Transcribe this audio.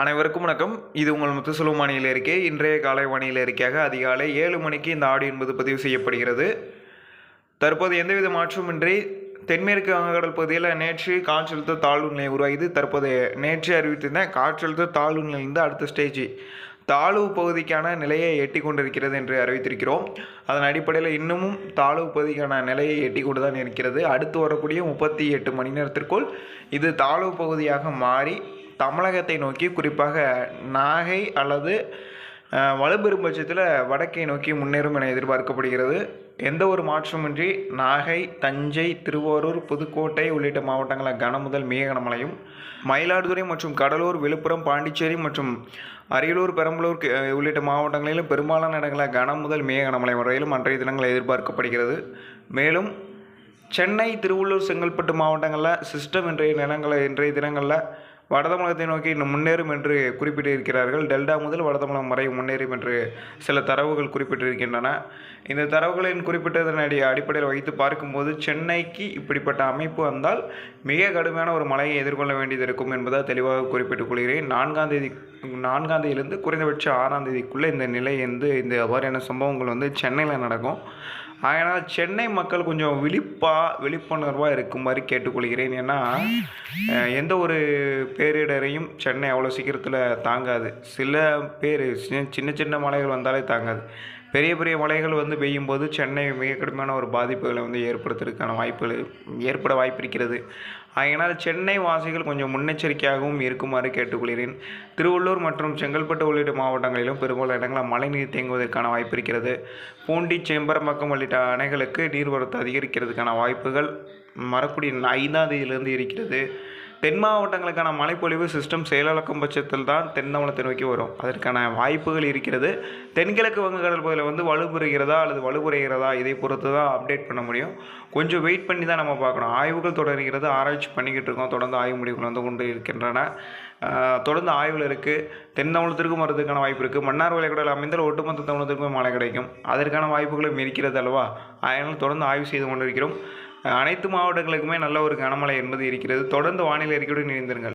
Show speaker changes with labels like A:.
A: அனைவருக்கும் வணக்கம். இது உங்கள் முத்துசெல்வம் வானிலை அறிக்கை. இன்றைய காலை வானிலை அறிக்கையாக அதிகாலை 7 மணிக்கு இந்த ஆடியோ என்பது பதிவு செய்யப்படுகிறது. தற்போது எந்தவித மாற்றமின்றி தென்மேற்கு வங்கக்கடல் பகுதியில் நேற்று காற்றழுத்த தாழ்வு நிலை உருவாகியது. தற்போது நேற்று அறிவித்திருந்த காற்றழுத்த தாழ்வு நிலையிலிருந்து அடுத்த ஸ்டேஜ் தாழ்வு பகுதிக்கான நிலையை எட்டி கொண்டிருக்கிறது என்று அறிவித்திருக்கிறோம். அதன் அடிப்படையில் இன்னமும் தாழ்வு பகுதிக்கான நிலையை எட்டி கொண்டு தான் இருக்கிறது. அடுத்து வரக்கூடிய 38 மணி நேரத்திற்குள் இது தாழ்வு பகுதியாக மாறி தமிழகத்தை நோக்கி குறிப்பாக நாகை அல்லது வலுப்பெறும் பட்சத்தில் வடக்கை நோக்கி முன்னேறும் என எதிர்பார்க்கப்படுகிறது. எந்த ஒரு மாற்றமின்றி நாகை, தஞ்சை, திருவாரூர், புதுக்கோட்டை உள்ளிட்ட மாவட்டங்களில் கனமுதல் மிக கனமழையும், மயிலாடுதுறை மற்றும் கடலூர், விழுப்புரம், பாண்டிச்சேரி மற்றும் அரியலூர், பெரம்பலூர் உள்ளிட்ட மாவட்டங்களிலும் பெரும்பாலான இடங்களில் கனமுதல் மிக கனமழை வரையிலும் அன்றைய தினங்கள் எதிர்பார்க்கப்படுகிறது. மேலும் சென்னை, திருவள்ளூர், செங்கல்பட்டு மாவட்டங்களில் சிஸ்டம் இன்றைய தினங்களில் வடதமிழகத்தை நோக்கி இன்னும் முன்னேறும் என்று குறிப்பிட்டிருக்கிறார்கள். டெல்டா முதல் வடதமிழகம் வரை முன்னேறும் என்று சில தரவுகள் குறிப்பிட்டிருக்கின்றன. இந்த தரவுகளின் குறிப்பிட்டதன் அடிப்படையில் வைத்து பார்க்கும்போது சென்னைக்கு இப்படிப்பட்ட அமைப்பு வந்தால் மிக கடுமையான ஒரு மழையை எதிர்கொள்ள வேண்டியது இருக்கும் என்பதை தெளிவாக குறிப்பிட்டுக் கொள்கிறேன். 4ஆம் தேதியிலிருந்து குறைந்தபட்சம் 6ஆம் தேதிக்குள்ளே இந்த நிலை இந்த அவ்வாறான சம்பவங்கள் சென்னையில் நடக்கும். அதனால் சென்னை மக்கள் கொஞ்சம் விழிப்புணர்வாக இருக்குமாறு கேட்டுக்கொள்கிறேன். ஏன்னா எந்த ஒரு பேரிடரையும் சென்னை அவ்வளோ சீக்கிரத்தில் தாங்காது. சில பேர் சின்ன சின்ன மலைகள் வந்தாலே தாங்காது. பெரிய பெரிய மலைகள் பெய்யும்போது சென்னை மிக கடுமையான ஒரு பாதிப்புகளை ஏற்படுத்துறதுக்கான ஏற்பட வாய்ப்பு இருக்கிறது. அதனால் சென்னை வாசிகள் கொஞ்சம் முன்னெச்சரிக்கையாகவும் இருக்குமாறு கேட்டுக்கொள்கிறேன். திருவள்ளூர் மற்றும் செங்கல்பட்டு உள்ளிட்ட மாவட்டங்களிலும் பெரும்பாலான இடங்களில் மழைநீர் தேங்குவதற்கான வாய்ப்பு இருக்கிறது. பூண்டி, செம்பரம்பாக்கம் உள்ளிட்ட அணைகளுக்கு நீர்வரத்து அதிகரிக்கிறதுக்கான வாய்ப்புகள் வரக்கூடிய 5ஆம் தேதியிலிருந்து இருக்கிறது. தென் மாவட்டங்களுக்கான மழைப்பொழிவு சிஸ்டம் செயலிழக்கும் பட்சத்தில் தான் தென் தமிழகத்தை நோக்கி வரும். அதற்கான வாய்ப்புகள் இருக்கிறது. தென்கிழக்கு வங்கக்கடல் பகுதியில் வலுப்பெறுகிறதா அல்லது வலுக்குறைகிறதா இதை பொறுத்து தான் அப்டேட் பண்ண முடியும். கொஞ்சம் வெயிட் பண்ணி தான் நம்ம பார்க்கணும். ஆய்வுகள் தொடர்கிறது, ஆராய்ச்சி பண்ணிக்கிட்டு இருக்கோம். தொடர்ந்து ஆய்வு முடிவுகள் கொண்டு இருக்கின்றன. தொடர்ந்து ஆய்வில் இருக்குது. தென் தமிழகத்திற்கும் வரதுக்கான வாய்ப்பு இருக்குது. மன்னார் வளைகுடாவில் அமைந்தால் ஒட்டுமொத்த தமிழகத்திற்கும் மழை கிடைக்கும். அதற்கான வாய்ப்புகளும் இருக்கிறது அல்லவா? அதனால் தொடர்ந்து ஆய்வு செய்து கொண்டிருக்கிறோம். அனைத்து மாவட்டங்களுக்குமே நல்ல ஒரு கனமழை என்பது இருக்கிறது. தொடர்ந்து வானிலை அறிக்கையுடன் இணைந்திருங்கள்.